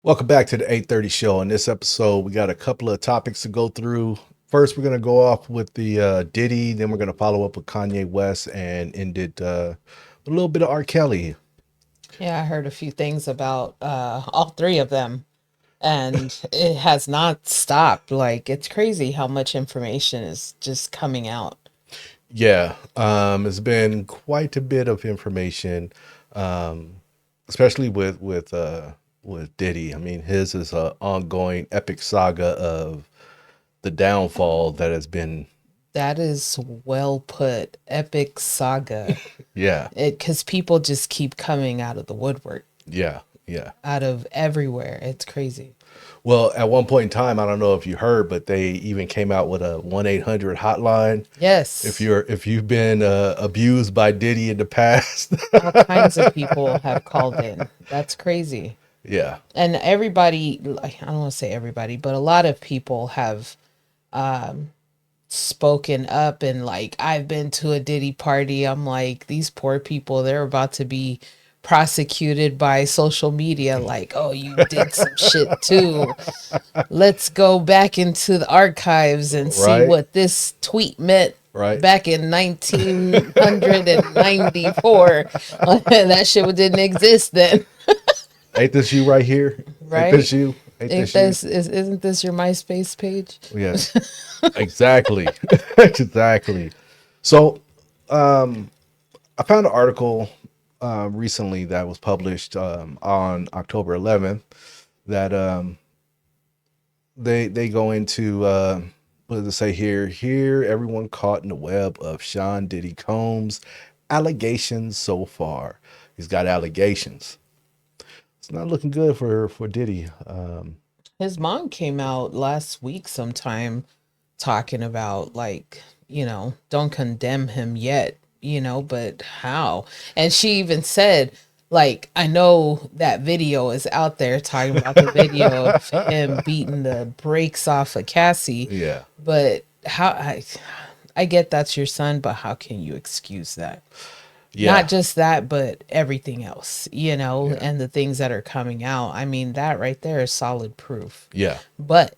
Welcome back to the 8:30 show. In this episode, we got a couple of topics to go through. First, we're going to go off with the Diddy, then we're going to follow up with Kanye West and end it a little bit of R. Kelly. Yeah, I heard a few things about all three of them, and it has not stopped. Like, it's crazy how much information is just coming out. Yeah, it's been quite a bit of information, um, especially with Diddy. I mean, his is a ongoing epic saga of the downfall that has been. That is well put. Epic saga. Yeah, Because people just keep coming out of the woodwork, yeah, yeah. out of everywhere. It's crazy. Well, at one point in time, I don't know if you heard, but they even came out with a 1-800 hotline. Yes, If you've been abused by Diddy in the past. all kinds of people have called in. That's crazy. Yeah. And everybody, like, I don't want to say everybody, but a lot of people have spoken up and like, I've been to a Diddy party. I'm like, these poor people, they're about to be prosecuted by social media. Like, oh, you did some shit too. Let's go back into the archives and see Right. what this tweet meant Right. back in 1994. That shit didn't exist then. Ain't this you right here? Right? Ain't this you? Ain't Isn't this your MySpace page? you? Yes. Exactly. Exactly. So, I found an article recently that was published on October 11th that they go into what does it say here? Here, everyone caught in the web of Sean Diddy Combs' allegations so far. He's got allegations. It's not looking good for Diddy. His mom came out last week sometime talking about, like, don't condemn him yet, but how? And she even said, like, I know that video is out there talking about the video of him beating the brakes off of Cassie, Yeah, but how I get that's your son, but how can you excuse that? yeah, Not just that, but everything else, yeah, and the things that are coming out. I mean, that right there is solid proof. yeah, But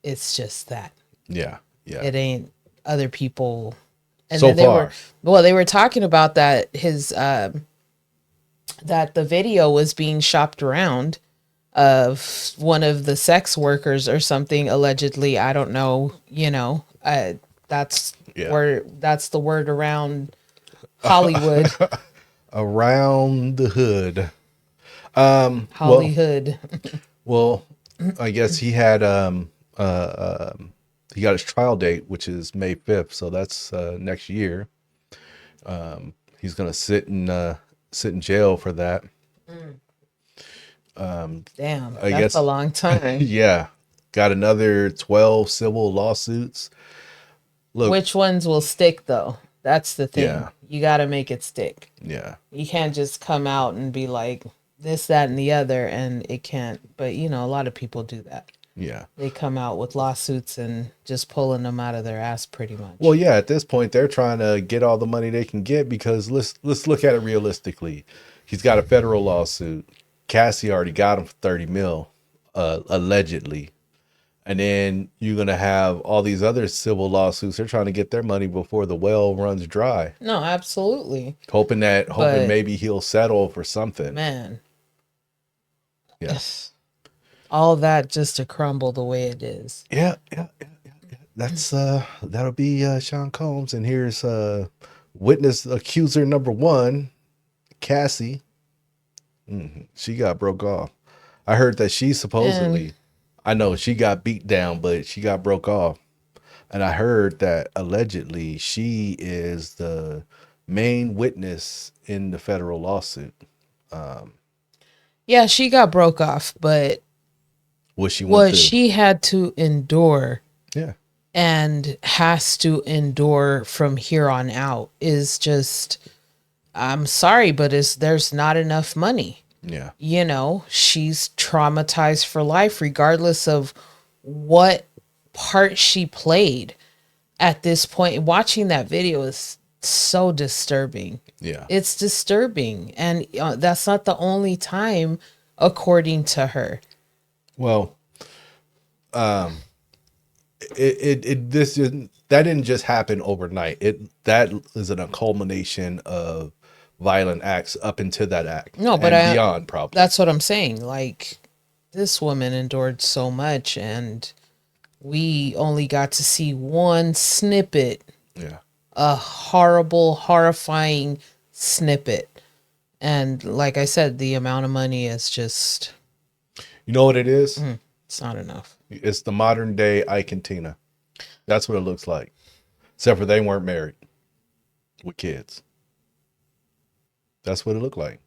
it's just that yeah, yeah. it ain't other people. And So then far, they were talking about that that the video was being shopped around of one of the sex workers or something, allegedly. I don't know, that's yeah. that's the word around Hollywood. Around the hood. Well, Hollywood. well, I guess he had he got his trial date, which is May 5th, so that's next year. He's gonna sit in jail for that. Damn, I that's guess. a long time. Yeah, got another 12 civil lawsuits. Look, Which ones will stick though? That's the thing. yeah, You got to make it stick. yeah, You can't just come out and be like this, that, and the other, and it can't. But a lot of people do that. yeah. They come out with lawsuits and just pulling them out of their ass, pretty much. Well, yeah, at this point they're trying to get all the money they can get because let's look at it realistically. He's got a federal lawsuit. Cassie already got him for 30 mil, allegedly. And then you're gonna have all these other civil lawsuits. They're trying to get their money before the well runs dry. No, absolutely. Hoping But maybe he'll settle for something. man, Yeah. all that just to crumble the way it is. Yeah, yeah, yeah, yeah, yeah. That's that'll be Sean Combs. And here's witness accuser number one, Cassie. She got broke off. I heard that she supposedly, And I know she got beat down, but she got broke off. And I heard that allegedly she is the main witness in the federal lawsuit. yeah, she got broke off, but What she went what through. she had to endure Yeah. and has to endure from here on out is just, I'm sorry, but there's not enough money. Yeah. She's traumatized for life, regardless of what part she played at this point. Watching that video is so disturbing. Yeah. It's disturbing. And that's not the only time, according to her. Well, um, this didn't that didn't just happen overnight. That is a culmination of violent acts up into that act No, but and beyond, probably. that's what I'm saying. Like, this woman endured so much, and we only got to see one snippet, Yeah. a horrible, horrifying snippet. And like I said, the amount of money is just, You know what it is? it's not enough. It's the modern day Ike and Tina. That's what it looks like. Except for they weren't married with kids. That's what it looked like.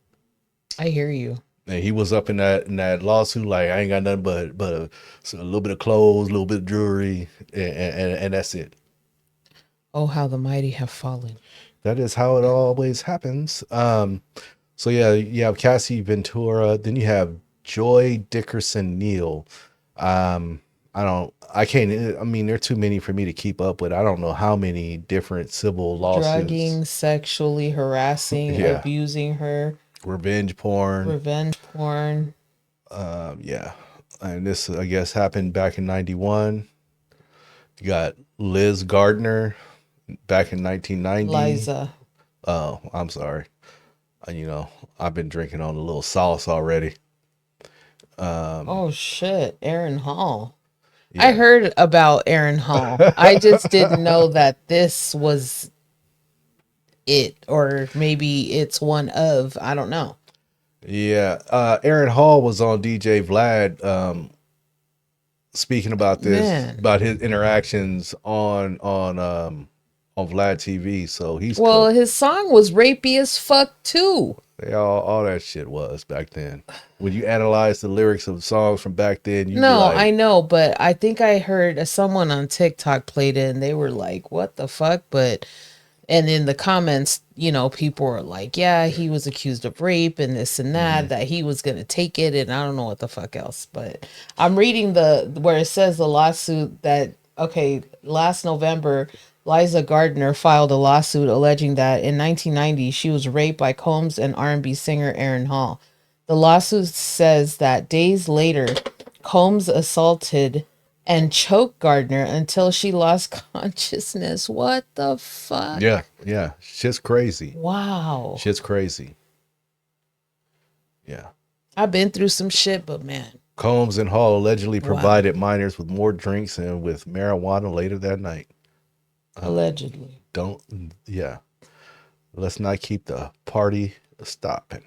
I hear you. And he was up in that lawsuit like I ain't got nothing but a little bit of clothes, a little bit of jewelry, and that's it. Oh, how the mighty have fallen. That is how it always happens. So yeah, you have Cassie Ventura, then you have Joy Dickerson Neal. I can't, I mean, there are too many for me to keep up with. I don't know how many different civil lawsuits. Drugging, sexually harassing, Yeah. abusing her, Revenge porn. revenge porn. Yeah. And this, I guess, happened back in 91. You got Liz Gardner back in 1990. Liza. Oh, I'm sorry. I've been drinking on a little sauce already. Oh shit, Aaron Hall. Yeah. I heard about Aaron Hall. I just didn't know that this was it, or maybe it's one of, I don't know. Yeah. Aaron Hall was on DJ Vlad speaking about this, Man. about his interactions on Vlad TV. So he's Well, cooked. his song was rapey as fuck too. All that shit was back then. When you analyze the lyrics of songs from back then, you No, be like, I know, but I think I heard someone on TikTok played it and they were like, what the fuck? But, and in the comments, people were like, yeah, he was accused of rape and this and that he was going to take it. And I don't know what the fuck else, but I'm reading where it says the lawsuit that, okay, last November, Liza Gardner filed a lawsuit alleging that in 1990 she was raped by Combs and R&B singer Aaron Hall. The lawsuit says that days later, Combs assaulted and choked Gardner until she lost consciousness. What the fuck? yeah, shit's crazy. Wow. Shit's crazy. Yeah. I've been through some shit, but man. Combs and Hall allegedly Wow. provided minors with more drinks and with marijuana later that night. Allegedly. Yeah. Let's not keep the party stopping.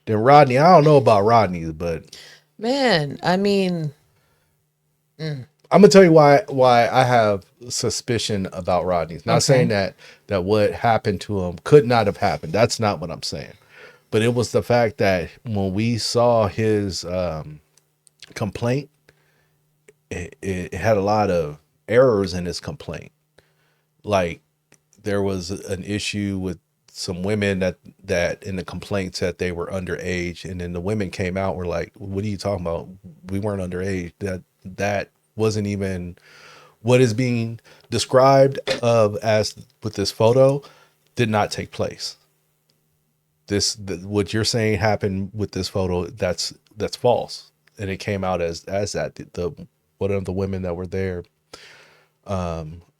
Then Rodney, I don't know about Rodney, but Man, I mean, I'm gonna tell you why I have suspicion about Rodney. Not saying that what happened to him could not have happened. That's not what I'm saying. But it was the fact that when we saw his complaint, it had a lot of errors in his complaint. Like there was an issue with some women that in the complaint said they were underage, and then the women came out were like, "What are you talking about? We weren't underage. That wasn't even what is being described of as with this photo did not take place. What you're saying happened with this photo, that's false, and it came out as that the one of the women that were there."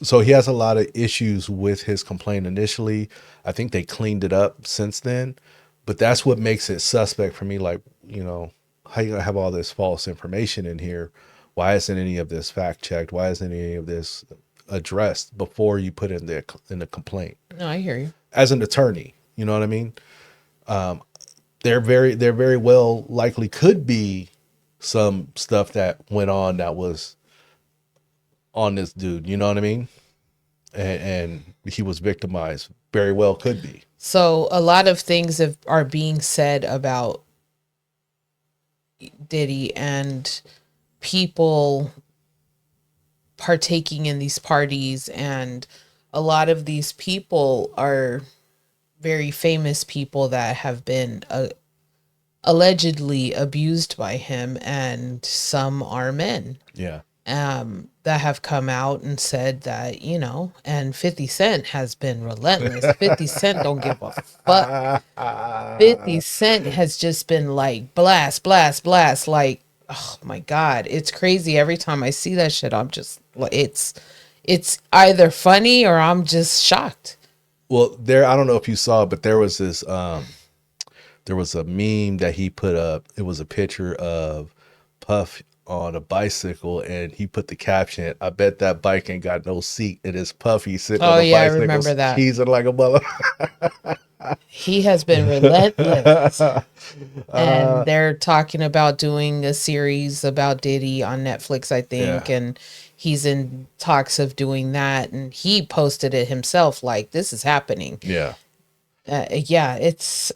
So he has a lot of issues with his complaint initially. I think they cleaned it up since then, but that's what makes it suspect for me. Like, how you gonna have all this false information in here? Why isn't any of this fact checked? Why isn't any of this addressed before you put in the complaint? no, I hear you. As an attorney, you know what I mean? There very well likely could be some stuff that went on that was on this dude, you know what I mean? And he was victimized. Very well could be. So a lot of things are being said about Diddy and people partaking in these parties, and a lot of these people are very famous people that have been allegedly abused by him, and some are men. Yeah. That have come out and said that, and 50 Cent has been relentless. 50 Cent don't give a fuck. 50 Cent has just been like blast, blast, blast. Like oh my God, it's crazy. Every time I see that shit, I'm just like, it's either funny or I'm just shocked. Well, there, I don't know if you saw it, but there was this there was a meme that he put up. It was a picture of Puff on a bicycle, and he put the caption, "I bet that bike ain't got no seat." It is Puffy sitting on Oh a yeah, I bicycle, remember that. cheesing like a mother. He has been relentless. And they're talking about doing a series about Diddy on Netflix, I think, Yeah, and he's in talks of doing that. And he posted it himself, like this is happening. yeah, Yeah, it's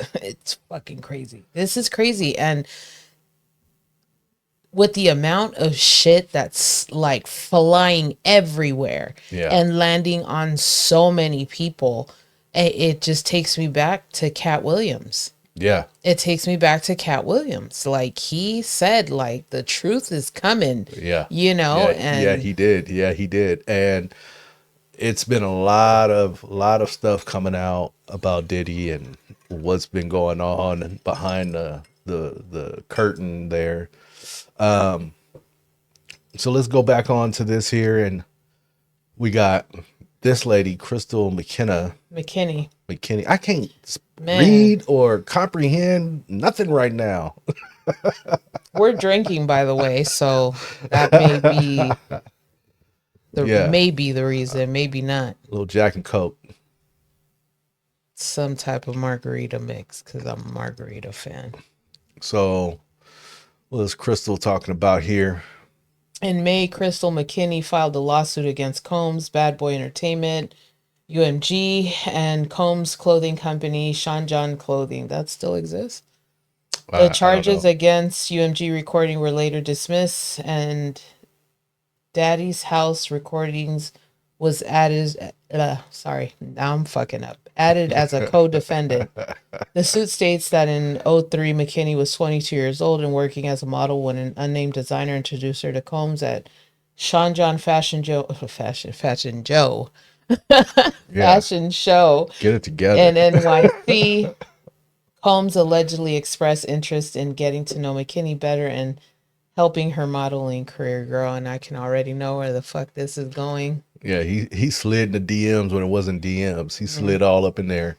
fucking crazy. This is crazy, and with the amount of shit that's like flying everywhere yeah, and landing on so many people, it just takes me back to Cat Williams. yeah, It takes me back to Cat Williams. Like he said, like the truth is coming, yeah, yeah, yeah. and He did. Yeah, he did. And it's been a lot of stuff coming out about Diddy and what's been going on behind the curtain there. So let's go back on to this here, and we got this lady, Crystal McKenna. McKinney, McKinney. I can't man, read or comprehend nothing right now. we're drinking by the way, so that Yeah, may be the reason, maybe not. little Jack and Coke. Some type of margarita mix because I'm a margarita fan. So what is Crystal talking about here? In May, Crystal McKinney filed a lawsuit against Combs, Bad Boy Entertainment, UMG, and Combs Clothing Company, Sean John Clothing. That still exists. The I don't charges know. against UMG Recording were later dismissed, and Daddy's House Recordings was added. Sorry, now I'm fucking up. Added as a co-defendant. The suit states that in '03, McKinney was 22 years old and working as a model when an unnamed designer introduced her to Combs at Sean John Fashion Joe Yeah, fashion show get it together. in NYC. Combs allegedly expressed interest in getting to know McKinney better and helping her modeling career grow. And I can already know where the fuck this is going. Yeah, he slid in the DMs when it wasn't DMs. He Mm. slid all up in there,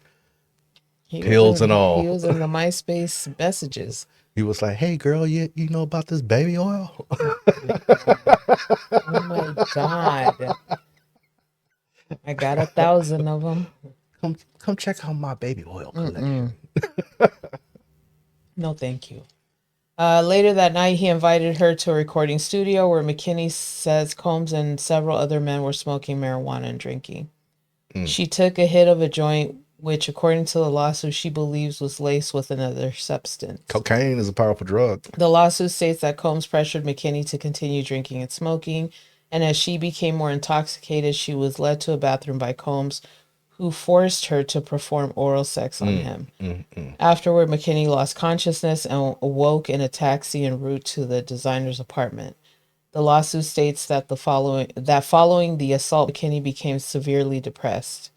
He was pills and in he all. was in the MySpace messages. He was like, "Hey, girl, you know about this baby oil? Oh my god! I got 1,000 of them. Come check out my baby oil collection." No, thank you. Later that night, he invited her to a recording studio where McKinney says Combs and several other men were smoking marijuana and drinking. She took a hit of a joint, which, according to the lawsuit, she believes was laced with another substance. Cocaine is a powerful drug. The lawsuit states that Combs pressured McKinney to continue drinking and smoking, and as she became more intoxicated, she was led to a bathroom by Combs, who forced her to perform oral sex on him. Afterward, McKinney lost consciousness and awoke in a taxi en route to the designer's apartment. The lawsuit states that following the assault, McKinney became severely depressed.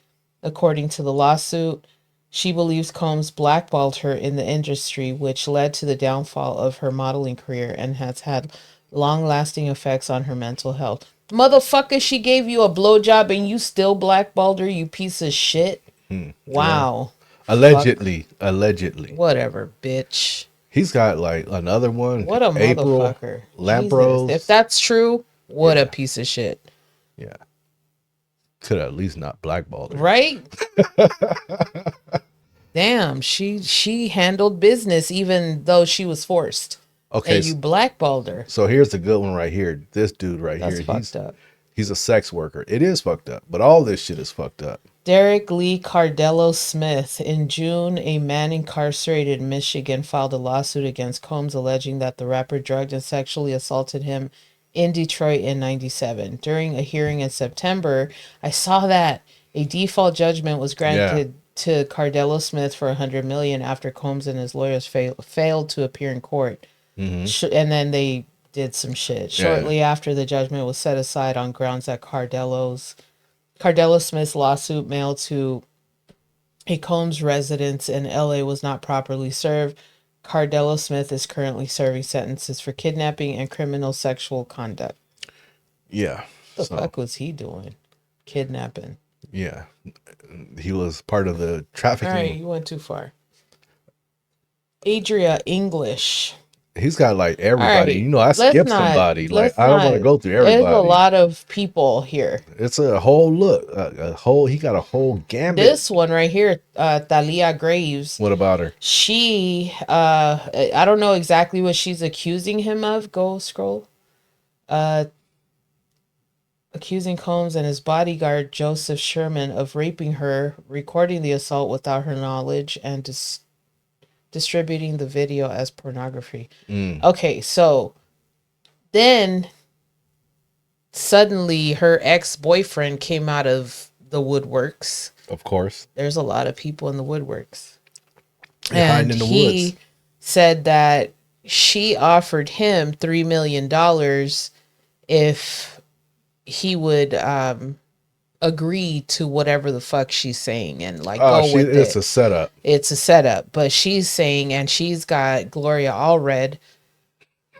According to the lawsuit, she believes Combs blackballed her in the industry, which led to the downfall of her modeling career and has had long-lasting effects on her mental health. Motherfucker, she gave you a blowjob and you still blackballed her, you piece of shit. Wow. Fuck. Allegedly. Whatever, bitch. He's got like another one, What a April motherfucker. Jesus. If Lampros. that's true, what a Yeah, piece of shit. yeah. Could have at least not blackballed her. Right? Damn, she handled business even though she was forced. Okay, And you blackballed her. so here's the good one right here. This dude right That's here, fucked up. he's a sex worker. It is fucked up, but all this shit is fucked up. Derek Lee Cardello Smith. In June, a man incarcerated in Michigan filed a lawsuit against Combs alleging that the rapper drugged and sexually assaulted him in Detroit in '97. During a hearing in September, I saw that a default judgment was Yeah, granted to Cardello Smith for $100 million after Combs and his lawyers failed to appear in court. And then they did some shit. yeah, Shortly after, the judgment was set aside on grounds that Cardello Smith's lawsuit mailed to a Combs residence in LA was not properly served. Cardella Smith is currently serving sentences for kidnapping and criminal sexual conduct. Yeah. What the fuck was he doing? Kidnapping. Yeah. He was part of the All right, trafficking. you went too far. Adria English. He's got like All everybody. right, You know, I skipped somebody. Like, I don't want to go through There's a everybody. lot of people here. It's a whole look. He got a whole gambit. This one right here, Thalia Graves. What about her? She, I don't know exactly what she's accusing him of. Go scroll. Accusing Combs and his bodyguard Joseph Sherman of raping her, recording the assault without her knowledge, and distributing the video as pornography. Okay, so then suddenly her ex-boyfriend came out of the woodworks. Of course. There's a lot of people in the woodworks. Behind in the he woods. said that she offered him $3 million if he would agree to whatever the fuck she's saying and like go with it. It's a setup. It's a setup, but she's saying, and she's got Gloria Allred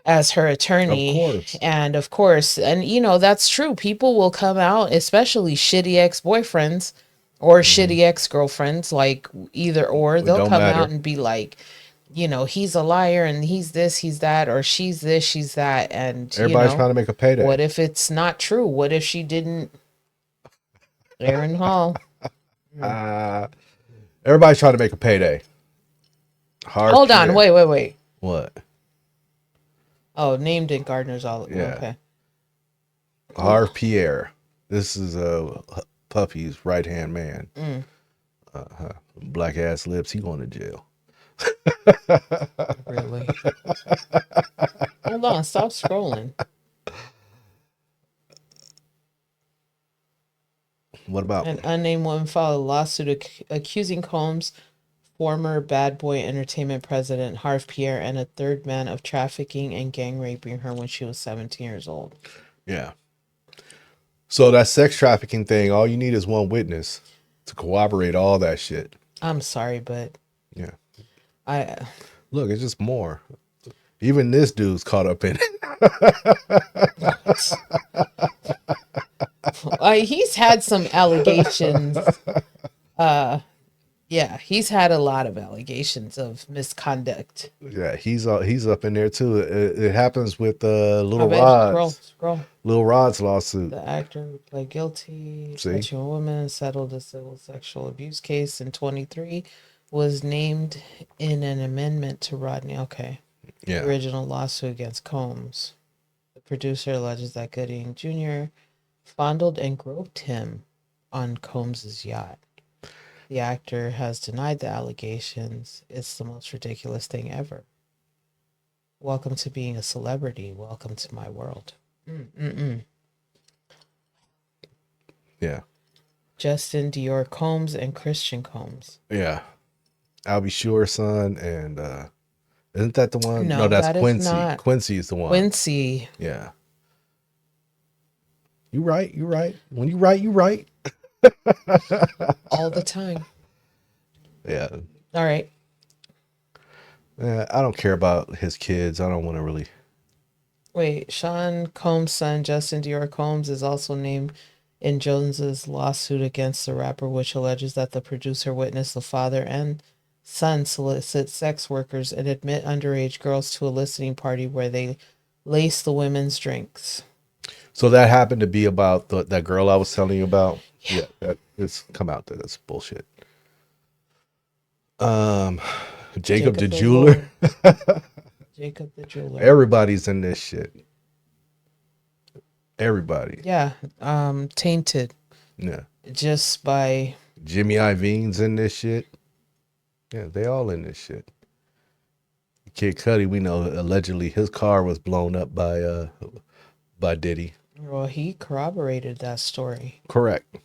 as her attorney. Of course. And of course, and you know, that's true. People will come out, especially shitty ex-boyfriends or shitty ex-girlfriends, like either or. They'll come out and be like, you know, he's a liar and he's this, he's that, or she's this, she's that. And everybody's trying to make a payday. What if it's not true? What if she didn't? Aaron Hall. Everybody's trying to make a payday. Hold on. Wait. What? Oh, named in Gardner's all. Yeah. Okay. Harv Pierre. This is Puffy's right-hand man. Black ass lips. He going to jail. Really? Hold on. Stop scrolling. What about an unnamed woman filed a lawsuit accusing Combs, former Bad Boy Entertainment president Harv Pierre, and a third man of trafficking and gang raping her when she was 17 years old. Yeah. So that sex trafficking thing, all you need is one witness to corroborate all that shit. I'm sorry, but yeah, look, it's just more. Even this dude's caught up in it. He's had some allegations. Yeah, he's had a lot of allegations of misconduct. Yeah, he's up in there too. It happens with Little Rod's. Scroll. Little Rod's lawsuit. The actor pled guilty, touching a woman, settled a civil sexual abuse case in 23, was named in an amendment to Rodney. Okay. Yeah. The original lawsuit against Combs. The producer alleges that Gooding Jr. fondled and groped him on Combs's yacht. The actor has denied the allegations. It's the most ridiculous thing ever. Welcome to being a celebrity. Welcome to my world. Yeah. Justin Dior Combs and Christian Combs. Yeah. I'll be sure, son. And isn't that the one? No, that's Quincy. Not. Quincy is the one. Quincy. Yeah. You right. When you right, you right. All the time. Yeah. All right. I don't care about his kids. I don't want to really. Wait, Sean Combs' son, Justin Dior Combs, is also named in Jones's lawsuit against the rapper, which alleges that the producer witnessed the father and son solicit sex workers and admit underage girls to a listening party where they lace the women's drinks. So that happened to be about that girl I was telling you about. Yeah, it's come out that that's bullshit. Jacob the jeweler. Jacob the jeweler. Everybody's in this shit. Everybody. Yeah. Tainted. Yeah. Just by Jimmy Iovine's in this shit. Yeah, they all in this shit. Kid Cudi, we know allegedly his car was blown up by Diddy. Well, he corroborated that story. Correct.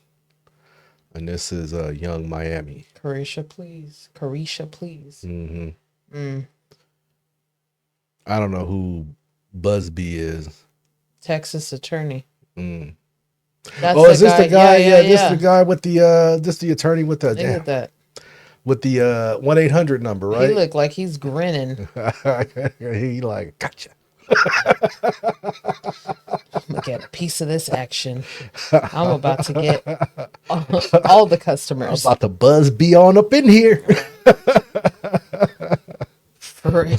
And this is Young Miami. Carisha, please. Mm-hmm. I don't know who Busby is. Texas attorney. Mm. That's is this the guy? Yeah. This is the guy with the this the attorney with the. Look at that. with the 1-800 number, He right? looked like he's grinning. He like, gotcha. I'm gonna get a piece of this action. I'm about to get all the I'm customers. about to buzz be on up in here. For real.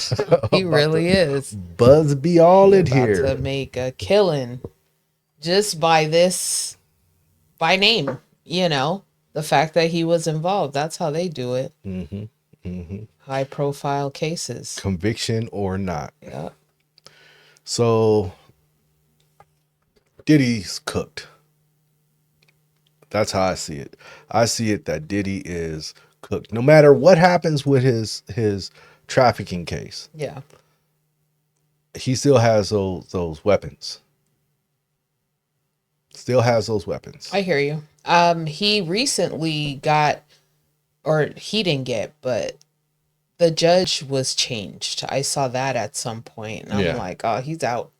He really is. Buzz be all He in about here. to make a killing just by this, by name, the fact that he was involved. That's how they do it. High profile cases. Conviction or not. Yeah. So Diddy's cooked. That's how I see it. I see it that Diddy is cooked. No matter what happens with his trafficking case, Yeah. he still has those weapons. Still has those weapons. I hear you. He recently got, or he didn't get, but the judge was changed. I saw that at some point, and I'm like, oh, he's out.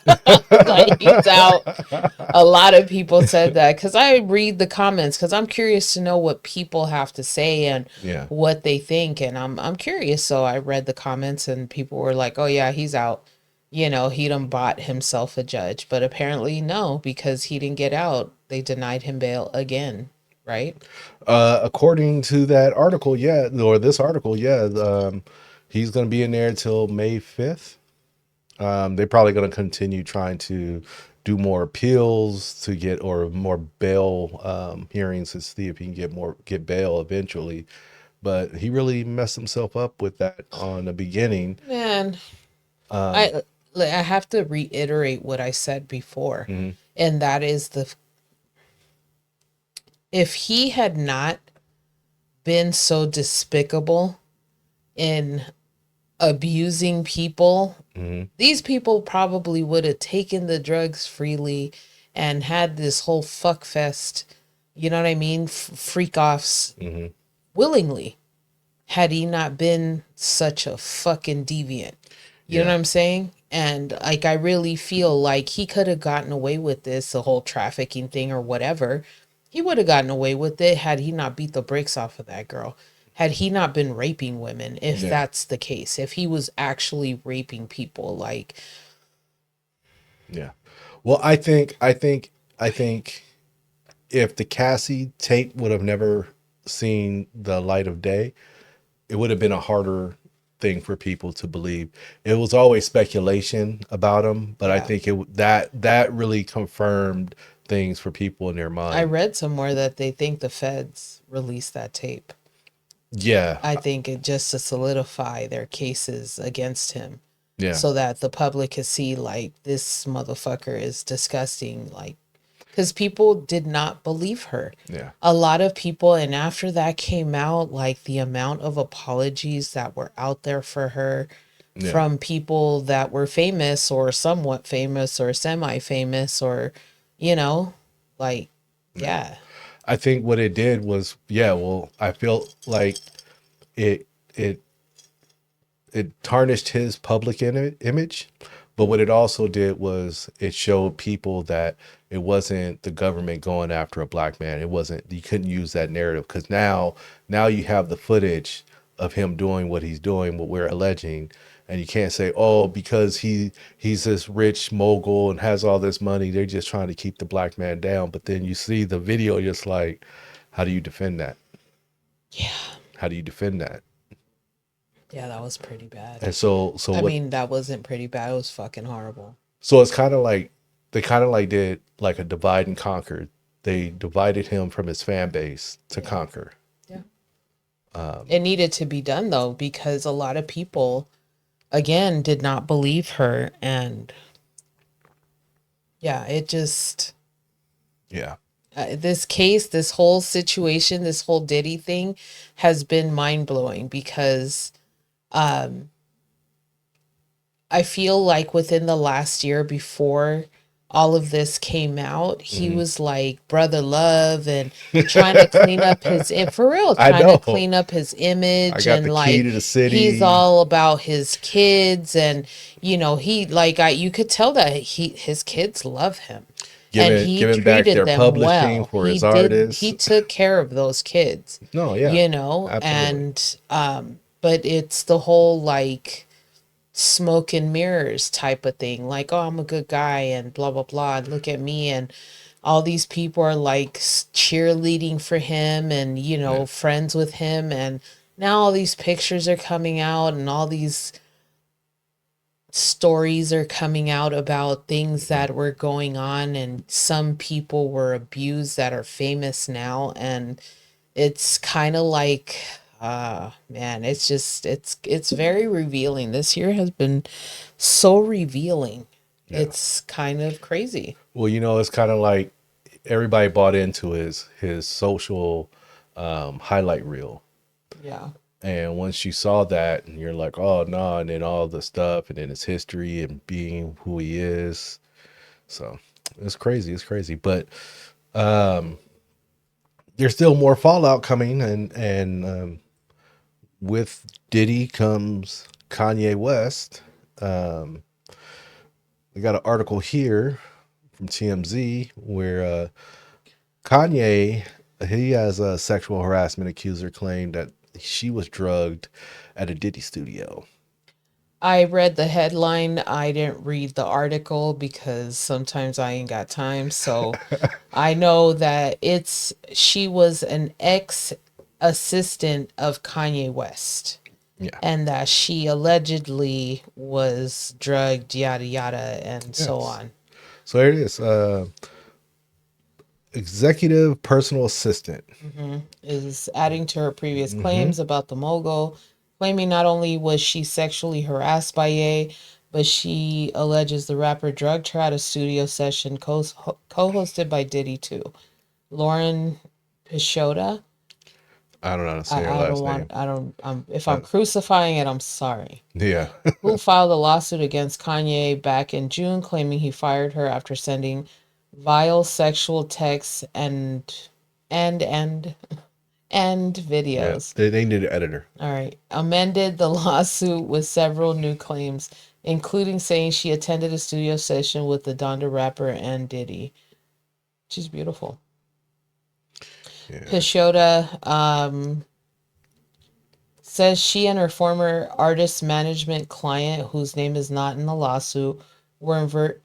Like, he's out. A lot of people said that because I read the comments because I'm curious to know what people have to say and what they think, and I'm curious. So I read the comments, and people were like, "Oh yeah, he's out." He done bought himself a judge, but apparently no, because he didn't get out. They denied him bail again, right? According to that article, or this article, he's going to be in there until May 5th. They're probably going to continue trying to do more appeals to get, or more bail hearings to see if he can get bail eventually. But he really messed himself up with that on the beginning. Man, I have to reiterate what I said before, and that is if he had not been so despicable in abusing people, these people probably would have taken the drugs freely and had this whole fuck fest, you know what I mean? Freak offs willingly, had he not been such a fucking deviant. You know what I'm saying? And like, I really feel like he could have gotten away with this, the whole trafficking thing or whatever. He would have gotten away with it had he not beat the brakes off of that girl. Had he not been raping women, if that's the case, if he was actually raping people, like. Yeah. Well, I think if the Cassie tape would have never seen the light of day, it would have been a harder thing for people to believe. It was always speculation about him, but I think that really confirmed things for people in their mind. I read somewhere that they think the feds released that tape. Yeah. I think it just to solidify their cases against him. Yeah. So that the public can see, like, this motherfucker is disgusting. Like, because people did not believe her. Yeah. A lot of people, and after that came out, like, the amount of apologies that were out there for her from people that were famous or somewhat famous or semi-famous or, like, I think what it did was, I feel like it tarnished his public image, but what it also did was it showed people that it wasn't the government going after a black man. It wasn't, you couldn't use that narrative, because now you have the footage of him doing what he's doing, what we're alleging. And you can't say, oh, because he's this rich mogul and has all this money, they're just trying to keep the black man down. But then you see the video, just like, how do you defend that? Yeah. How do you defend that? Yeah, that was pretty bad. And so I mean, that wasn't pretty bad. It was fucking horrible. So it's kind of like, they kind of like did like a divide and conquer. They divided him from his fan base to conquer. Yeah. It needed to be done, though, because a lot of people, again, did not believe her. And it just. Yeah. This case, this whole situation, this whole Diddy thing has been mind-blowing because I feel like within the last year before all of this came out, he was like Brother Love and trying to clean up his, for real, trying to clean up his image. I got and the like key to the city. He's all about his kids, and he like you could tell that his kids love him. and Giving he giving back treated their them publishing well. for He his did, he artists. took care of those kids, No, yeah, you know, absolutely. and but it's the whole like smoke and mirrors type of thing. Like, oh, I'm a good guy and blah blah blah. And look at me, and all these people are like cheerleading for him and Yeah, friends with him, and now all these pictures are coming out and all these stories are coming out about things mhm, that were going on, and some people were abused that are famous now, and it's kind of like man, it's just it's very revealing. This year has been so revealing. yeah. It's kind of crazy. Well, it's kind of like everybody bought into his social highlight reel. Yeah. And once you saw that, and you're like, oh no, and then all the stuff, and then his history and being who he is. So it's crazy. It's crazy. But um, there's still more fallout coming, and with Diddy comes Kanye West. Um, we got an article here from TMZ where Kanye, he has a sexual harassment accuser claimed that she was drugged at a Diddy studio. I read the headline. I didn't read the article because sometimes I ain't got time. So I know that she was an ex assistant of Kanye West, Yeah. and that she allegedly was drugged, yada yada, and so Yes. on. So here it is. Executive personal assistant. Is adding to her previous Mm-hmm. claims about the mogul, claiming not only was she sexually harassed by Ye, but she alleges the rapper drugged her at a studio session co-hosted by Diddy too. Lauren Pishota. I don't know how to say her I don't last want, name. I don't, if I'm Uh, crucifying it, I'm sorry. yeah. Who filed a lawsuit against Kanye back in June, claiming he fired her after sending vile sexual texts and and Yeah. videos. They need an editor. All right. Amended the lawsuit with several new claims, including saying she attended a studio session with the Donda rapper and Diddy. She's beautiful. Yeah. Pishota says she and her former artist management client, whose name is not in the lawsuit, were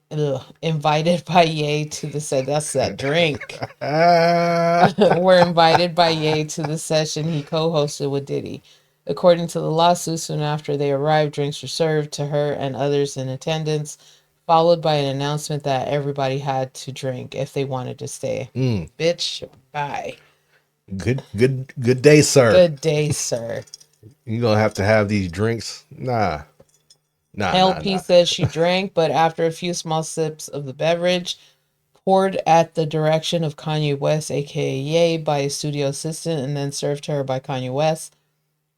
invited by Ye to the set. That's that drink. Ah, Were invited by Ye to the session he co-hosted with Diddy. According to the lawsuit, soon after they arrived, drinks were served to her and others in attendance, followed by an announcement that everybody had to drink if they wanted to stay. mm, Bitch, bye. good day, sir. Good day, sir. You're gonna have to have these drinks. Nah. Nah, nah, LP nah. says she drank, but after a few small sips of the beverage, poured at the direction of Kanye West, aka Ye, by a studio assistant, and then served to her by Kanye West.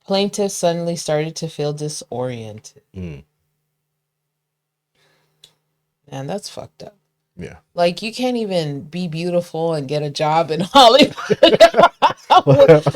Plaintiff suddenly started to feel disoriented. Mm, Man, that's fucked up. yeah. Like, you can't even be beautiful and get a job in Hollywood.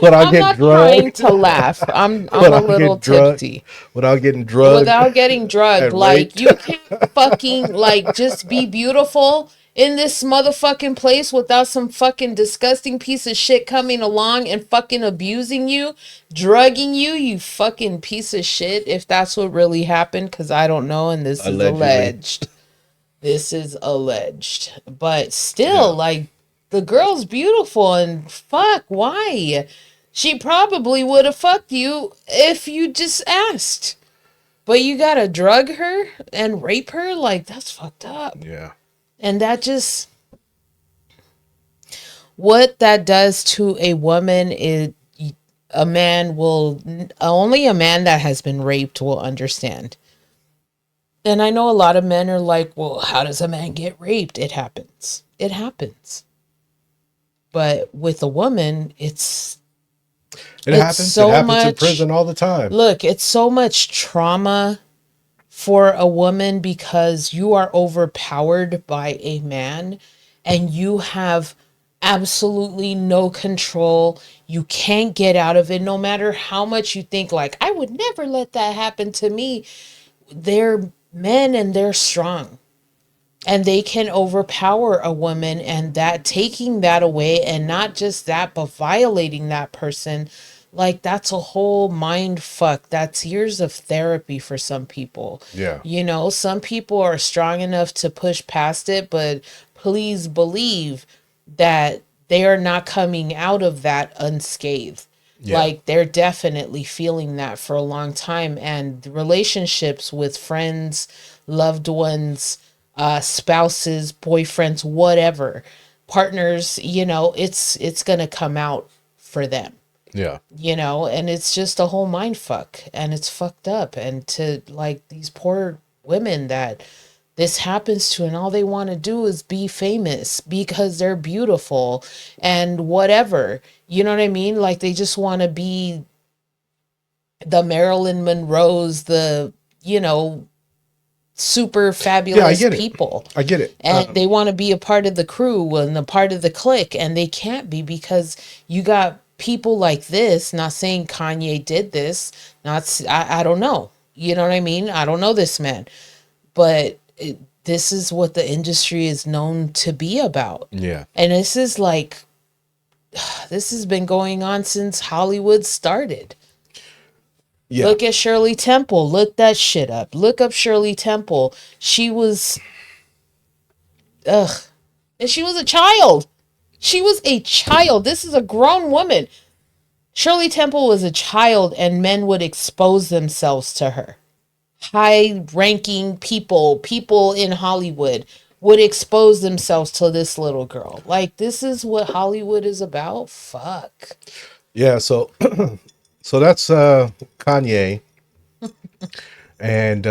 Without I'm getting not trying drugged. to laugh. I'm a Without little getting drugged. tipsy. Without getting drugged Without getting drugged, and like, raped. you can't fucking like just be beautiful in this motherfucking place without some fucking disgusting piece of shit coming along and fucking abusing you, drugging you, you fucking piece of shit, if that's what really happened, because I don't know, and this is Allegedly. alleged. This is alleged. But Yeah. still, like, the girl's beautiful, and fuck, why? She probably would have fucked you if you just asked. But you gotta drug her and rape her? Like, that's fucked up. Yeah. And that just, what that does to a woman is a man will, only a man that has been raped will understand. And I know a lot of men are like, well, how does a man get raped? It happens. It happens. But with a woman, It it's happens. It so happens in much, prison all the time. look, it's so much trauma for a woman because you are overpowered by a man and you have absolutely no control. You can't get out of it no matter how much you think like I would never let that happen to me. They're men and they're strong. and they can overpower a woman, and that taking that away, and not just that, but violating that person, like that's a whole mind fuck. That's years of therapy for some people. Yeah. You know, some people are strong enough to push past it, but please believe that they are not coming out of that unscathed. Yeah. Like they're definitely feeling that for a long time, and relationships with friends, loved ones, spouses, boyfriends, whatever, partners, you know, it's gonna come out for them, Yeah. you know, and it's just a whole mind fuck, and it's fucked up. And to like these poor women that this happens to, and all they want to do is be famous because they're beautiful and whatever, you know what I mean? Like they just want to be the Marilyn Monroes, the, you know, super Yeah, I fabulous get it. people, I get it. and they want to be a part of the crew and a part of the clique, and they can't be because you got people like this. Not saying Kanye did this, I don't know, you know what I mean, I don't know this man, but this is what the industry is known to be about. Yeah. And this is like, this has been going on since Hollywood started. Yeah. Look at Shirley Temple. Look that shit up. Look up Shirley Temple. She was, ugh. And she was a child. She was a child. This is a grown woman. Shirley Temple was a child, and men would expose themselves to her. High ranking people in Hollywood would expose themselves to this little girl. Like, this is what Hollywood is about? Fuck. Yeah. So, so that's Kanye, and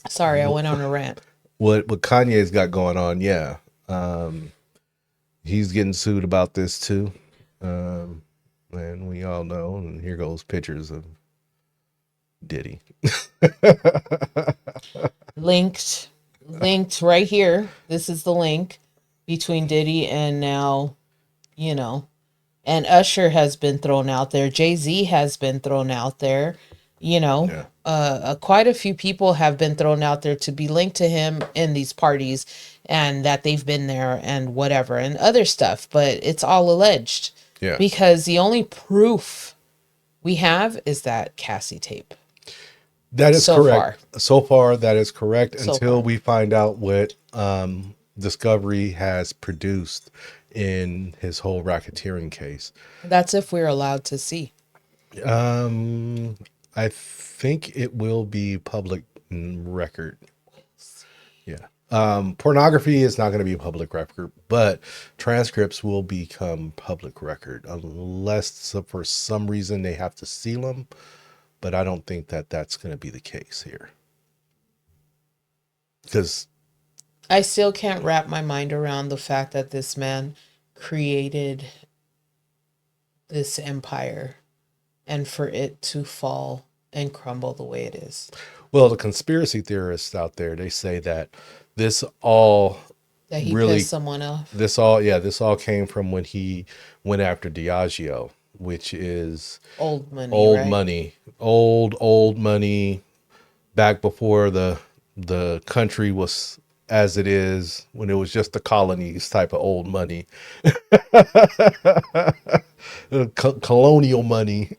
Sorry, I went on a rant. what Kanye's got going on. Yeah. He's getting sued about this too. And we all know, and here goes pictures of Diddy. Linked right here. This is the link between Diddy and now, you know, and Usher has been thrown out there. Jay-Z has been thrown out there. You know, Yeah. quite a few people have been thrown out there to be linked to him in these parties, and that they've been there and whatever and other stuff. But it's all alleged. Yeah. Because the only proof we have is that Cassie tape. That is So correct. So far, that is correct So until far. we find out what Discovery has produced in his whole racketeering case. That's if we're allowed to see. I think it will be public record. Yeah. Pornography is not going to be a public record, but transcripts will become public record unless for some reason they have to seal them. But I don't think that that's going to be the case here. Because I still can't wrap my mind around the fact that this man created this empire, and for it to fall and crumble the way it is. well, the conspiracy theorists out there, they say that this all That he really pissed someone off. this all came from when he went after Diageo, which is Old money. old right? money, old money, back before the country was as it is, when it was just the colonies type of old money. Colonial money.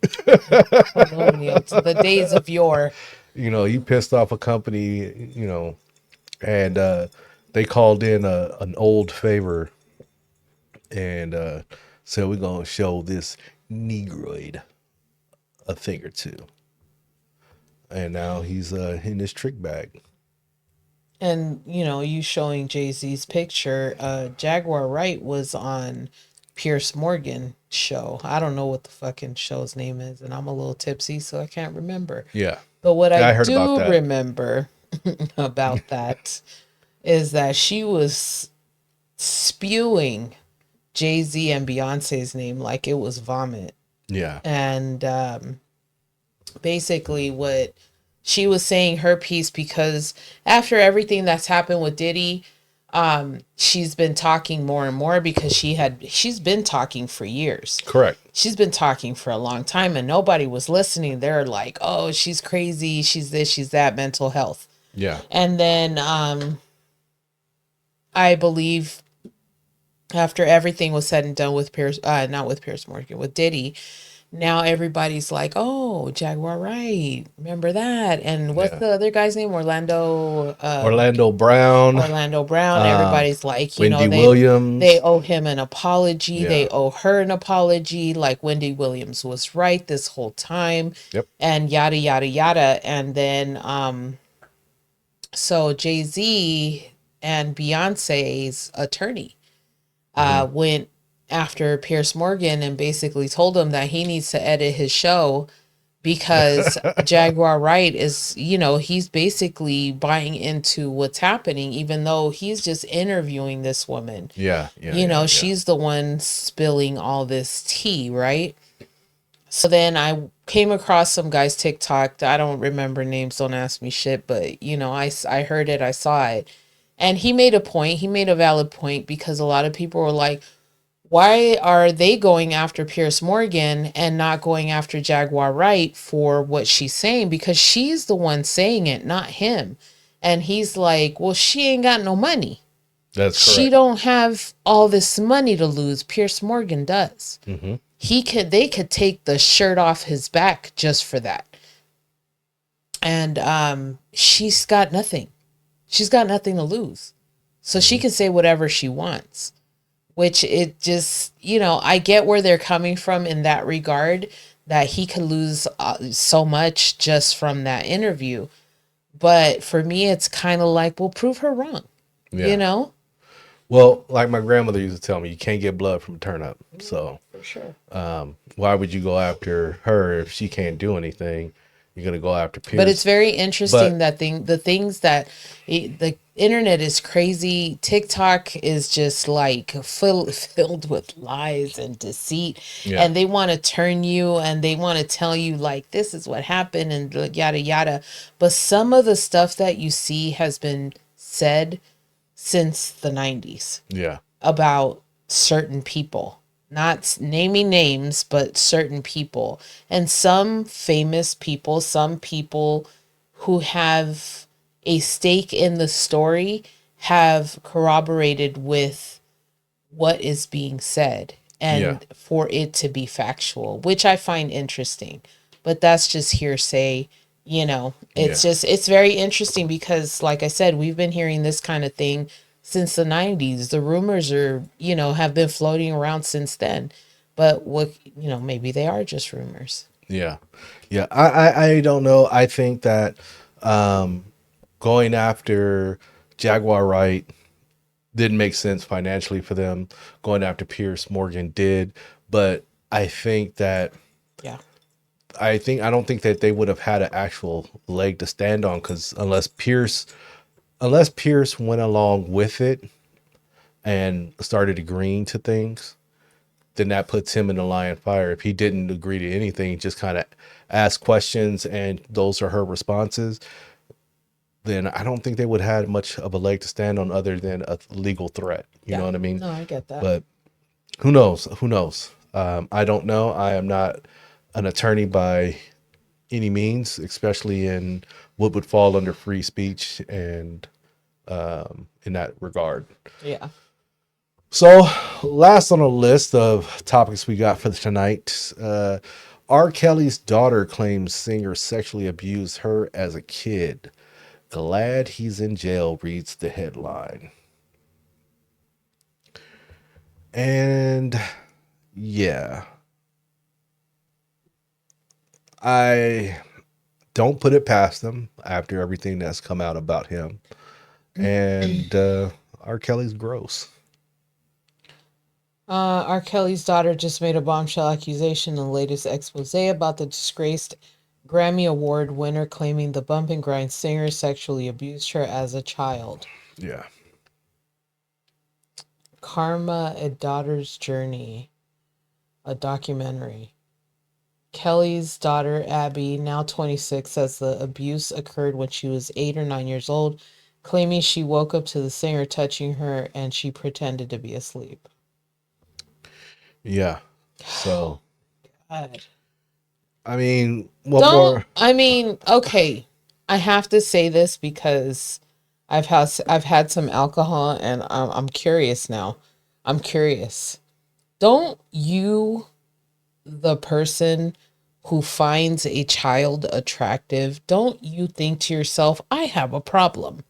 Colonial, to the days of yore. You know, he pissed off a company, you know, and they called in an old favor and said, we're going to show this Negroid a thing or two. And now he's in his trick bag. And, you know, you showing Jay-Z's picture, Jaguar Wright was on Pierce Morgan show. I don't know what the fucking show's name is, and I'm a little tipsy, so I can't remember. Yeah. But what Yeah, I I heard about do that. remember about that is that she was spewing Jay-Z and Beyonce's name like it was vomit. Yeah. And basically what she was saying her piece, because after everything that's happened with Diddy, she's been talking more and more, because she's been talking for years. Correct. She's been talking for a long time, and nobody was listening. They're like, oh, she's crazy, she's this, she's that, mental health. Yeah. And then I believe after everything was said and done with not with Pierce Morgan, with Diddy, now everybody's like, oh, Jaguar Wright, remember that? And what's Yeah. the other guy's name? Orlando Brown, Orlando Brown. um, Everybody's like, Wendy they Williams. owe him an apology. Yeah. They owe her an apology. Like Wendy Williams was right this whole time, Yep. and yada yada yada. And then so Jay-Z and Beyonce's attorney Hmm. went after Pierce Morgan and basically told him that he needs to edit his show because Jaguar Wright is, he's basically buying into what's happening, even though he's just interviewing this woman. Yeah. Yeah. Yeah. Yeah. She's the one spilling all this tea, right? So then I came across some guy's TikTok. I don't remember names, don't ask me shit, but I heard it, I saw it. And he made a point, he made a valid point because a lot of people were like, why are they going after Pierce Morgan and not going after Jaguar Wright for what she's saying? Because she's the one saying it, not him. And he's like, well, she ain't got no money. That's She correct. don't have all this money to lose. Pierce Morgan does. Hmm. They could take the shirt off his back just for that. And she's got nothing. She's got nothing to lose. So she Hmm. can say whatever she wants. Which it just, I get where they're coming from in that regard, that he could lose so much just from that interview. But for me, it's kind of like, well, prove her wrong, you Yeah. know? Well, like my grandmother used to tell me, you can't get blood from a turnip. So, For sure. why would you go after her if she can't do anything? You're gonna go after But it's Pierce. very interesting But that the things that the internet is crazy. TikTok is just like filled with lies and deceit, yeah, and they want to turn you and they want to tell you like this is what happened and yada yada. But some of the stuff that you see has been said since the 90s yeah, about certain people, not naming names, but certain people. And some famous people, some people who have a stake in the story have corroborated with what is being said yeah, and for it to be factual, which I find interesting. But that's just hearsay. yeah, It's very interesting because, like I said, we've been hearing this kind of thing since the 90s. The rumors have been floating around since then. But maybe they are just rumors. yeah, yeah. I don't know. I think that um, going after Jaguar Wright didn't make sense financially for them. Going after Pierce Morgan did, but I think that Yeah. I don't think that they would have had an actual leg to stand on because unless Pierce went along with it and started agreeing to things, then that puts him in the line of fire. If he didn't agree to anything, just kind of ask questions and those are her responses, then I don't think they would have had much of a leg to stand on other than a legal threat. You know Yeah. what I mean? No, I get that. But who knows? Who knows? I don't know. I am not an attorney by any means, especially in what would fall under free speech and in that regard. Yeah. So, last on the list of topics we got for tonight, R. Kelly's daughter claims singer sexually abused her as a kid. Glad he's in jail, reads the headline. And yeah, I don't put it past him after everything that's come out about him. And R. Kelly's gross. R. Kelly's daughter just made a bombshell accusation in the latest expose about the disgraced Grammy Award winner, claiming the bump and grind singer sexually abused her as a child. Yeah. Karma, A Daughter's Journey, a documentary. Kelly's daughter, Abby, now 26, says the abuse occurred when she was 8 or 9 years old, claiming she woke up to the singer touching her and she pretended to be asleep. Yeah. So, God. I mean, what more? Okay, I have to say this because I've had some alcohol, and I'm curious now. I'm curious. Don't you, the person who finds a child attractive, don't you think to yourself, I have a problem?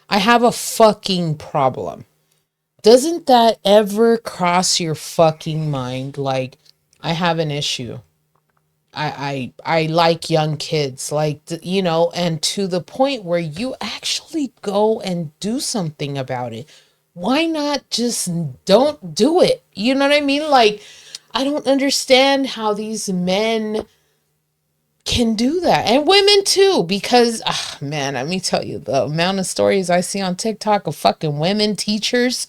I have a fucking problem. Doesn't that ever cross your fucking mind? Like, I have an issue. I like young kids, like, and to the point where you actually go and do something about it. Why not just don't do it? You know what I mean? Like, I don't understand how these men can do that, and women too, because man, let me tell you, the amount of stories I see on TikTok of fucking women teachers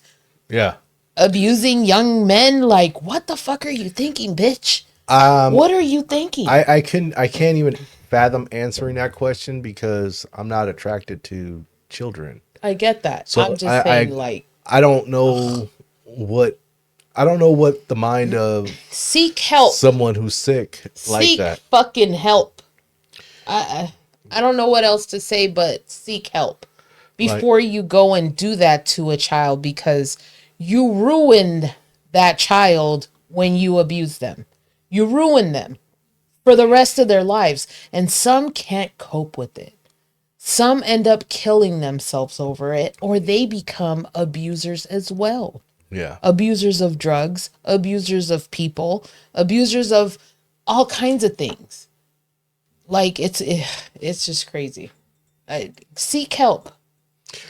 Yeah. abusing young men. Like, what the fuck are you thinking, bitch? Um, What are you thinking? I can't even fathom answering that question because I'm not attracted to children. I get that. I'm So just saying, like, I don't know what I don't know what the mind of seek help. someone who's sick like Seek that. fucking help. I don't know what else to say, but seek help Like, before you go and do that to a child, because you ruined that child when you abuse them. You ruin them for the rest of their lives, and some can't cope with it. Some end up killing themselves over it, or they become abusers as well. yeah. Abusers of drugs, abusers of people, abusers of all kinds of things. Like, it's just crazy. Seek help.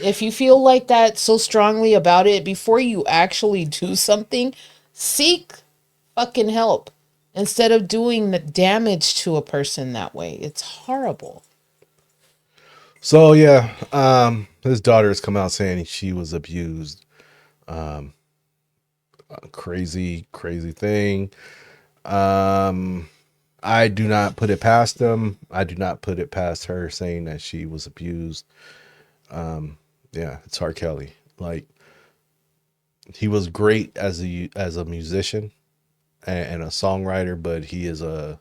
If you feel like that so strongly about it, before you actually do something, seek fucking help instead of doing the damage to a person that way. It's horrible. So yeah, his daughter has come out saying she was abused. Crazy, crazy thing. Um, I do not put it past them. I do not put it past her saying that she was abused. Yeah, it's R. Kelly. Like, he was great as a musician and a songwriter, but he is a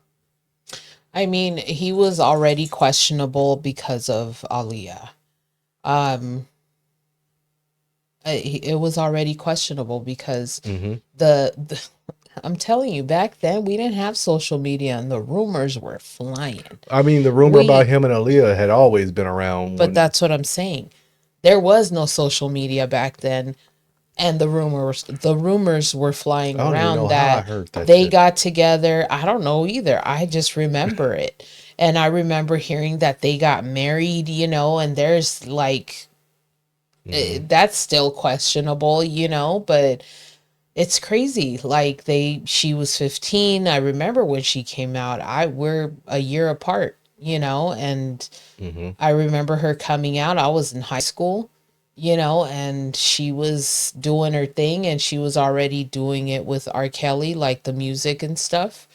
I mean, he was already questionable because of Aaliyah. Um, it was already questionable because mhm. the I'm telling you, back then we didn't have social media and the rumors were flying. I mean, the rumor about We, him and Aaliyah had always been around but when that's what I'm saying. There was no social media back then, and the rumors were flying I don't even around know how I that heard that they shit. got together. I don't know either. I just remember it. And I remember hearing that they got married, and there's like Hmm. that's still questionable, but it's crazy. Like, she was 15. I remember when she came out. We're a year apart, and Hmm. I remember her coming out. I was in high school, and she was doing her thing, and she was already doing it with R. Kelly, like the music and stuff.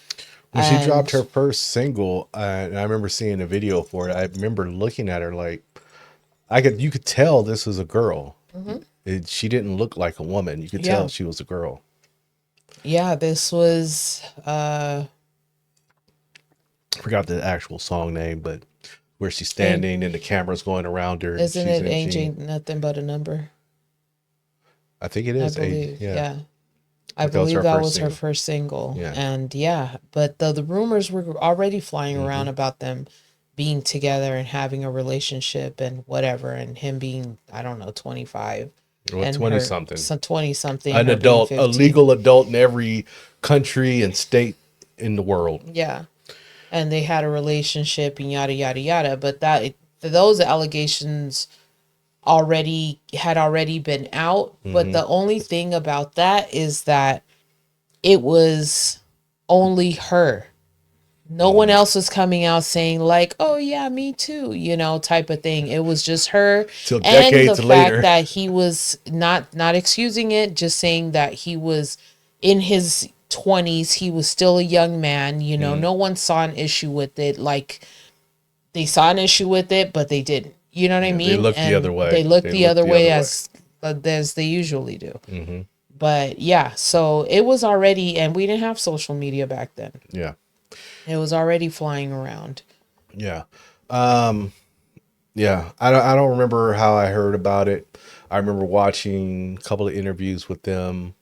When she dropped her And first single, and I remember seeing a video for it, I remember looking at her like you could tell this was a girl. mhm, She didn't look like a woman. You could tell yeah, she was a girl. yeah, this was I forgot the actual song name, but where she's ain't standing and the camera's going around her and isn't she's it in age jeans. ain't nothing but a number? I think it I is age. believe, Yeah, yeah. I but that was believe her that first was her single. first single. Yeah. And yeah, but the rumors were already flying Hmm. around about them being together and having a relationship and whatever, and him being, I don't know, 25, Well, and 20 her something. some 20 something, An her being adult, a 15. legal adult in every country and state in the world. Yeah. And they had a relationship and yada yada yada, but those allegations already been out, but Hmm. the only thing about that is that it was only her. No one Hmm. else was coming out saying like, "Oh yeah, me too," type of thing. It was just her, Till and the decades fact later. that he was not excusing it, just saying that he was in his 20s. He was still a young man. Mm. No one saw an issue with it. Like, they saw an issue with it, but they didn't. You know what I Yeah, they mean? looked the other And they way. looked They the looked other the way other way. as they usually do. Hmm. But yeah, so it was already, and we didn't have social media back then. Yeah. It was already flying around. Yeah. Um, Yeah, I don't remember how I heard about it. I remember watching a couple of interviews with them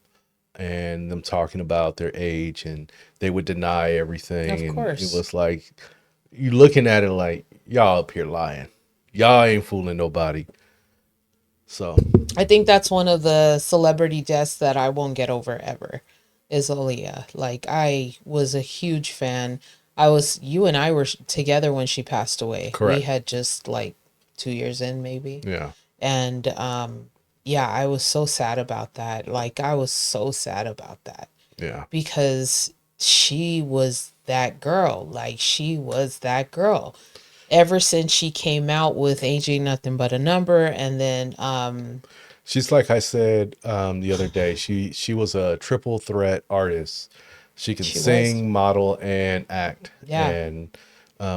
and them talking about their age, and they would deny everything, Of and it course. was like you looking at it like y'all up here lying. Y'all ain't fooling nobody. So I think that's one of the celebrity deaths that I won't get over ever is Aaliyah. Like I was a huge fan. You and I were together when she passed away. We correct. had just like 2 years in maybe. Yeah, And yeah, I was so sad about that. Like I was so sad about that yeah. because she was that girl. Like she was that girl. Ever since she came out with Age Ain't Nothing But a Number and then She's like I said the other day. She was a triple threat artist. She can she was. sing, model, and act. Yeah. And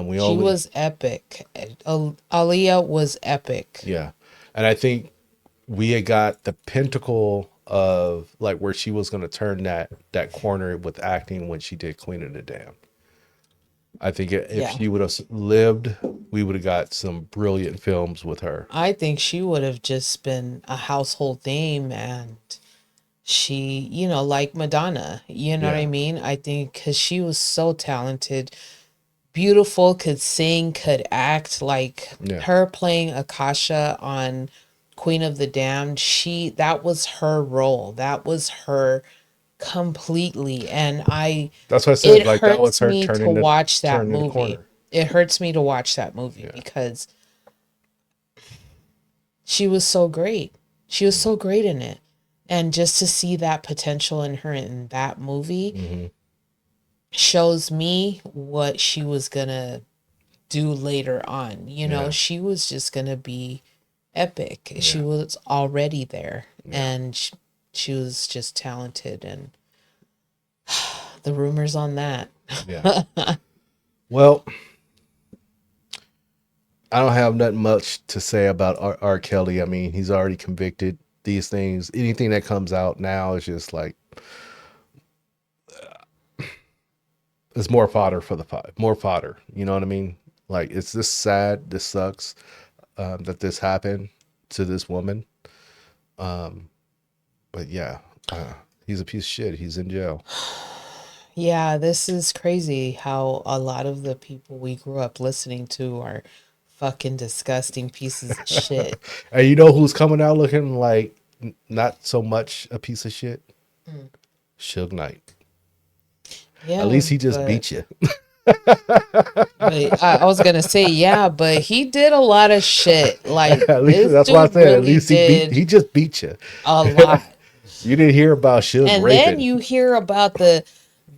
we She only was epic. Aaliyah was epic. yeah. And I think we had got the pinnacle of like where she was going to turn that corner with acting when she did Queen of the Dam. I think if Yeah. she would have lived, we would have got some brilliant films with her. I think she would have just been a household name and she, like Madonna, you know what I Yeah, mean? I think because she was so talented, beautiful, could sing, could act. Like yeah. her playing Akasha on Queen of the Damned, that was her role. That was her completely. And That's what I said. it Like that was hurts her me to watch that turning the movie. corner. It hurts me to watch that movie Yeah. because she was so great. She was so great in it. And just to see that potential in her in that movie Hmm. shows me what she was going to do later on. Yeah. She was just going to be epic. She Yeah. was already there Yeah. and she was just talented and the rumors on that. Yeah. Well, I don't have nothing much to say about R. Kelly. I mean, he's already convicted. These things, anything that comes out now is just like it's more fodder for the fight, more fodder. You know what I mean? Like it's this sad. This sucks that this happened to this woman. Um, but yeah, he's a piece of shit. He's in jail. Yeah, this is crazy how a lot of the people we grew up listening to are fucking disgusting pieces of shit. And you know who's coming out looking like not so much a piece of shit? Mm. Suge Knight. At Yeah, least he just but beat you. I was gonna say yeah, but he did a lot of shit. Like At least this that's why I dude said. At really least he did just beat you. a lot. You didn't hear about Suge And then raping. you hear about the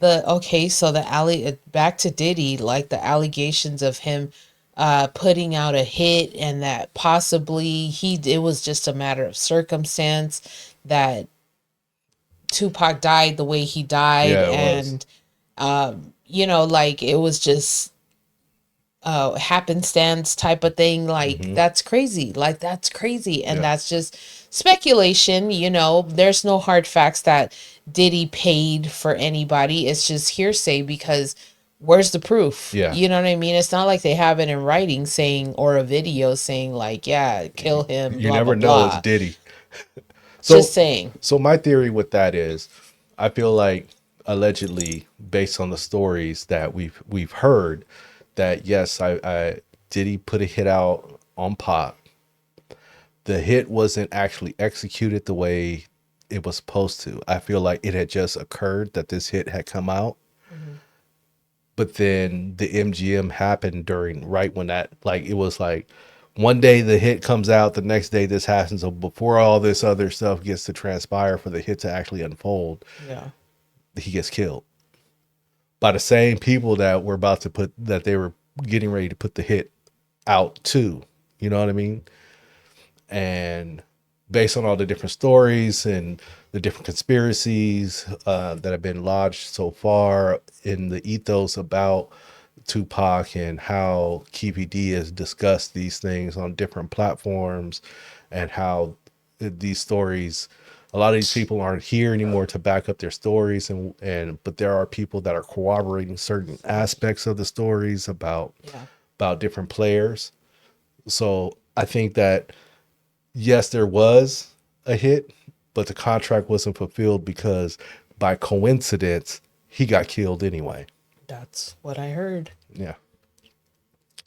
okay, so back to Diddy, like the allegations of him putting out a hit and that possibly it was just a matter of circumstance that Tupac died the way he died Yeah, it was. and like it was just happenstance type of thing. Like Hmm. that's crazy. Like that's crazy. And Yeah, that's just speculation. There's no hard facts that Diddy paid for anybody. It's just hearsay because where's the proof? yeah. You know what I mean? It's not like they have it in writing saying or a video saying like, yeah, kill him, You blah blah never know. It's blah. Diddy. Just So, saying. so my theory with that is, I feel like allegedly, based on the stories that we've heard, that yes, I Diddy put a hit out on Pop. The hit wasn't actually executed the way it was supposed to. I feel like it had just occurred that this hit had come out, Mhm. but then the MGM happened during right when that like it was like one day the hit comes out, the next day this happens. So before all this other stuff gets to transpire for the hit to actually unfold, Yeah. he gets killed by the same people that were about to put that they were getting ready to put the hit out to. You know what I mean? And based on all the different stories and the different conspiracies that have been lodged so far in the ethos about Tupac and how KPD has discussed these things on different platforms and how these stories a lot of these people aren't here anymore to back up their stories and but there are people that are corroborating certain aspects of the stories Yeah. about different players. So I think that yes, there was a hit, but the contract wasn't fulfilled because by coincidence he got killed anyway. That's what I heard. Yeah.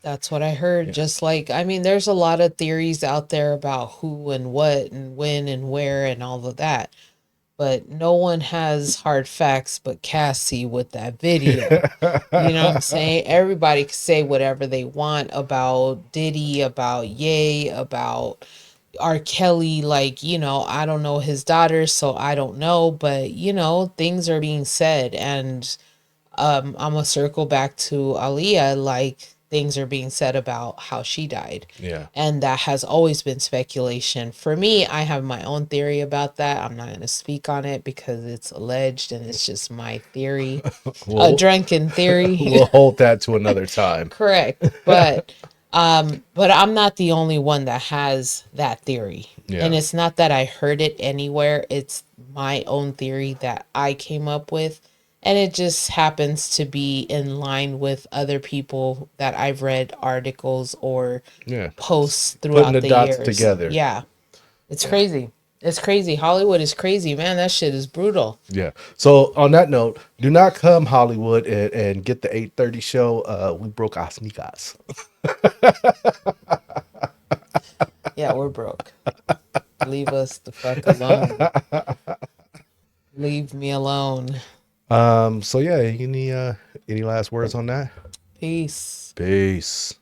That's what I heard. Yeah. Just like, I mean, there's a lot of theories out there about who and what and when and where and all of that. But no one has hard facts but Cassie with that video. You know what I'm saying? Everybody can say whatever they want about Diddy, about Ye, about R. Kelly. Like, I don't know his daughter, so I don't know. But, things are being said. And I'm gonna circle back to Aaliyah. Like, things are being said about how she died, Yeah. and that has always been speculation. For me, I have my own theory about that. I'm not gonna speak on it because it's alleged and it's just my theory, a We'll drunken theory. we'll hold that to another time. Correct, but I'm not the only one that has that theory. And Yeah. it's not that I heard it anywhere. It's my own theory that I came up with. And it just happens to be in line with other people that I've read articles or Yeah. posts Putting throughout the the dots years. together. Yeah. It's Yeah. crazy. It's crazy. Hollywood is crazy, man. That shit is brutal. Yeah. So on that note, do not come Hollywood and get the 8:30 show. We broke our sneakers. Yeah, we're broke. Leave us the fuck alone. Leave me alone. So yeah, any last words on that? Peace. Peace.